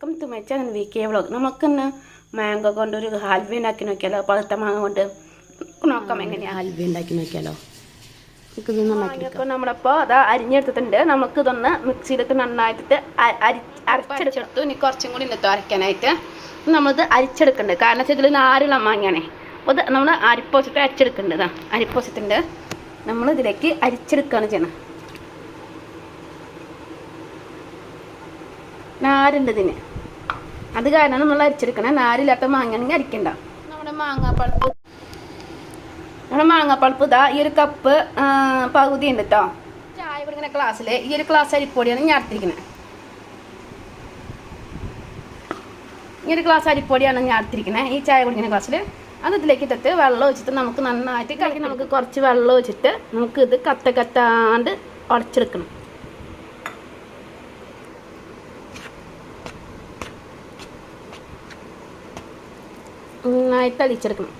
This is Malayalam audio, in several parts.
Welcome to my channel V K vlog. നമുക്കിന്ന് മാംഗോ കൊണ്ടൊരു ഹൽവ ഉണ്ടാക്കി നോക്കിയാലോ? പഴുത്ത മാങ്ങ കൊണ്ട് നോക്കാം എങ്ങനെയാണ് ഹൽവ ഉണ്ടാക്കി നോക്കിയാലോ. മാങ്ങയൊക്കെ നമ്മളിപ്പോൾ അതാ അരിഞ്ഞെടുത്തിട്ടുണ്ട്. നമുക്കിതൊന്ന് മിക്സിയിലിട്ട് നന്നായിട്ട് അരച്ചെടുത്തു. ഇനി കുറച്ചും കൂടി ഇന്നത്തെ അരയ്ക്കാനായിട്ട് നമ്മളിത് അരിച്ചെടുക്കുന്നുണ്ട്. കാരണം വെച്ചാൽ ഇതിൽ നാരുള്ള മാങ്ങയാണേ. അപ്പോൾ ഇത് നമ്മൾ അരിപ്പോസിട്ട് അരച്ചെടുക്കേണ്ടത്. അരിപ്പോസിട്ടുണ്ട് നമ്മളിതിലേക്ക് അരിച്ചെടുക്കുകയാണ് ചെയ്യണം. നാരുണ്ട് ഇതിന്, അത് കാരണം നമ്മൾ അരിച്ചെടുക്കണം. നാരില്ലാത്ത മാങ്ങയാണെങ്കിൽ അരിക്കണ്ട. നമ്മുടെ മാങ്ങാപ്പൾപ്പ് ഇതാ ഈ ഒരു കപ്പ് പകുതി ഉണ്ട് കേട്ടോ. ചായ കുടിക്കുന്ന ഗ്ലാസ്സിൽ ഈ ഒരു ഗ്ലാസ് അരിപ്പൊടിയാണ് ഞാൻ എടുത്തിരിക്കുന്നത്. ഈ ഒരു ഗ്ലാസ് അരിപ്പൊടിയാണ് ഞാൻ എടുത്തിരിക്കുന്നത് ഈ ചായ കുടിക്കുന്ന ഗ്ലാസ്സിൽ. അത് ഇതിലേക്ക് ഇട്ടിട്ട് വെള്ളം ഒഴിച്ചിട്ട് നമുക്ക് നന്നായിട്ട് കഴിക്കും. നമുക്ക് കുറച്ച് വെള്ളം ഒഴിച്ചിട്ട് നമുക്ക് ഇത് കത്താണ്ട് ഉടച്ചെടുക്കണം. നന്നായിട്ട് അലിച്ചെടുക്കണം.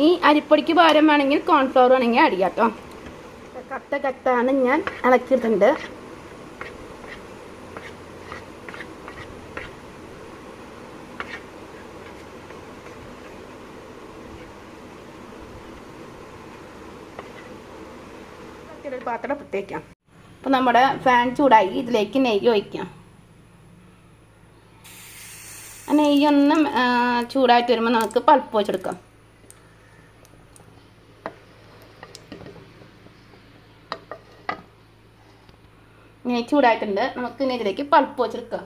ഈ അരിപ്പൊടിക്ക് പകരം വേണമെങ്കിൽ കോൺഫ്ലവർ വേണമെങ്കിൽ ആഡ് ചെയ്യാം കേട്ടോ. കത്താണ് ഞാൻ ഇളക്കിയിട്ടുണ്ട്. ഒരു പാത്രം എടുത്തേക്കാം. അപ്പോൾ നമ്മുടെ ഫാൻ ചൂടായി, ഇതിലേക്ക് നെയ്യ് ഒഴിക്കാം. നെയ്യൊന്നും ചൂടായിട്ട് വരുമ്പോൾ നമുക്ക് പൾപ്പ് വെച്ചെടുക്കാം. നെയ്യ് ചൂടായിട്ടുണ്ട്. നമുക്ക് ഇനി ഇതിലേക്ക് പൾപ്പ് വെച്ചെടുക്കാം.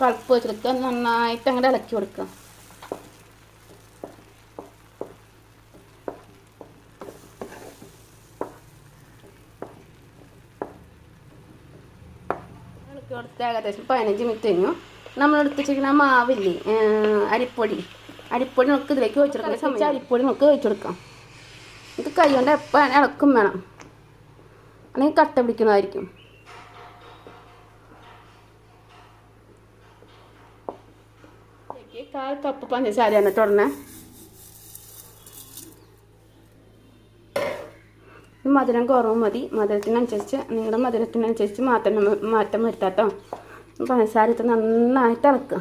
പൾപ്പ് വെച്ചെടുക്കുക. നന്നായിട്ട് അങ്ങോട്ട് ഇളക്കി കൊടുക്കുക. കൊടുത്ത് ഏകദേശം 15 മിനിറ്റ് കഴിഞ്ഞു. നമ്മളെടുത്ത് വെച്ചിരിക്കുന്ന മാവില്ലേ, അരിപ്പൊടി നമുക്ക് ഇതിലേക്ക് ഒഴിച്ചെടുക്കാം. സമയം അരിപ്പൊടി നമുക്ക് ഒഴിച്ചു കൊടുക്കാം. ഇത് കൈ കൊണ്ട് എപ്പോൾ ഇളക്കും വേണം, അല്ലെങ്കിൽ കട്ട പിടിക്കുന്നതായിരിക്കും. കാൽ കപ്പ് പഞ്ചസാരയാണ് തുടർന്ന്. മധുരം കുറവ് മതി. മധുരത്തിനനുസരിച്ച് നിങ്ങളുടെ മധുരത്തിനനുസരിച്ച് മാറ്റം വരുത്താം കേട്ടോ. പഞ്ചസാര ഇട്ട് നന്നായിട്ട് ഇളക്കുക.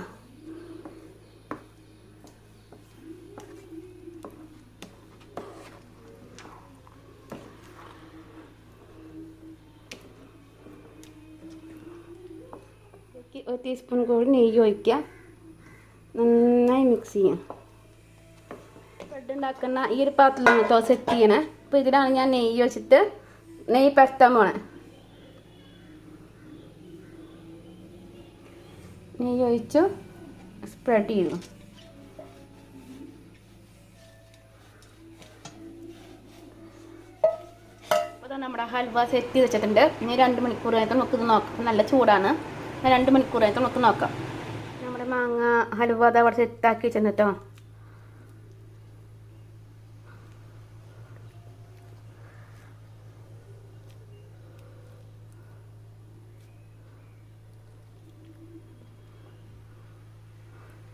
ഒരു ടീസ്പൂൺ കൂടി നെയ്യ് ഒഴിക്കുക. നന്നായി മിക്സ് ചെയ്യാം. ബ്രെഡ് ഉണ്ടാക്കുന്ന ഈ ഒരു പാത്രത്തിലാണ് കേട്ടോ സെറ്റ് ചെയ്യണേ. അപ്പോൾ ഇതിലാണ് ഞാൻ നെയ്യ് വെച്ചിട്ട് നെയ്യ് പരത്താൻ പോണേ. നെയ്യ് ഒഴിച്ചു സ്പ്രെഡ് ചെയ്തു. അപ്പോൾ നമ്മുടെ ഹൽവ സെറ്റ് ചെയ്ത് വെച്ചിട്ടുണ്ട്. ഇനി 2 മണിക്കൂർ കഴിഞ്ഞിട്ട് നമുക്കിത് നോക്കാം. നല്ല ചൂടാണ്. 2 മണിക്കൂർ കഴിഞ്ഞിട്ട് നമുക്ക് നോക്കാം. നമ്മുടെ മാങ്ങ ഹൽവ അത് അവിടെ സെറ്റാക്കി വെച്ചിട്ടുണ്ട് കേട്ടോ.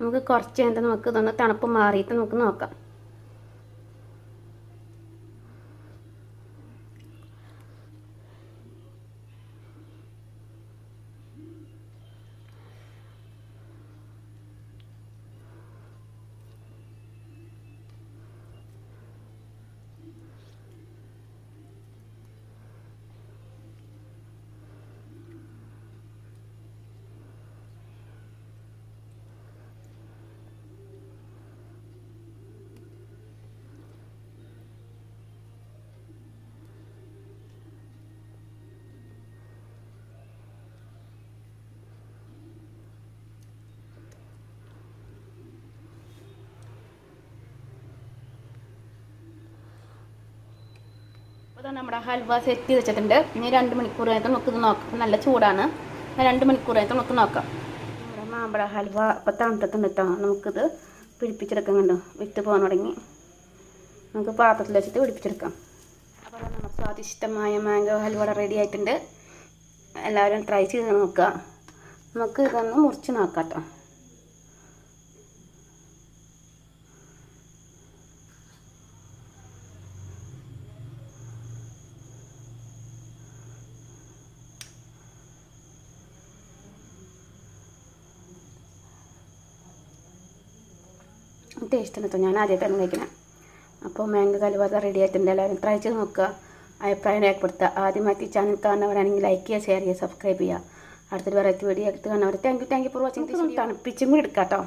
നമുക്ക് കുറച്ച് കഴിഞ്ഞിട്ട് നമുക്ക് ഇതൊന്ന് തണുപ്പ് മാറിയിട്ട് നമുക്ക് നോക്കാം. അപ്പോൾ നമ്മുടെ ഹൽവ സെറ്റ് ചെയ്ത് വെച്ചിട്ടുണ്ട്. ഇനി 2 മണിക്കൂർ കഴിഞ്ഞിട്ട് നമുക്കിത് നോക്കാം. നല്ല ചൂടാണ്. 2 മണിക്കൂർ കഴിഞ്ഞിട്ട് നമുക്ക് നോക്കാം. നമ്മുടെ മാമ്പഴ ഹൽവ ഇപ്പോൾ തണുത്തിട്ടുണ്ട് കേട്ടോ. നമുക്കിത് പിടിപ്പിച്ചെടുക്കാൻ കണ്ടോ, വിട്ട് പോകാൻ തുടങ്ങി. നമുക്ക് പാത്രത്തിൽ വെച്ചിട്ട് പിടിപ്പിച്ചെടുക്കാം. അപ്പോൾ നമ്മുടെ സ്വാദിഷ്ടമായ മാംഗോ ഹൽവ റെഡി ആയിട്ടുണ്ട്. എല്ലാവരും ട്രൈ ചെയ്ത് നോക്കുക. നമുക്ക് ഇതൊന്ന് മുറിച്ച് നോക്കാം കേട്ടോ. ടേസ്റ്റാണ് കേട്ടോ. ഞാൻ ആദ്യമായിട്ടാണ് കഴിക്കുന്നത്. അപ്പോൾ മാംഗോ ഹൽവ റെഡി ആയിട്ടുണ്ട്. എല്ലാവരും ട്രൈ ചെയ്ത് നോക്കുക, അഭിപ്രായം രേഖപ്പെടുത്തുക. ആദ്യമായിട്ട് ഈ ചാനൽ കാണുന്നവരാണെങ്കിൽ ലൈക്ക് ചെയ്യുക, ഷെയർ ചെയ്യുക, സബ്സ്ക്രൈബ് ചെയ്യുക. അടുത്തൊരു വെറൈറ്റി വീഡിയോ എടുത്ത് കാണുന്നവർ താങ്ക് യു ഫോർ വാച്ചിങ്. തണുപ്പിച്ചും കൂടി എടുക്കാം കേട്ടോ.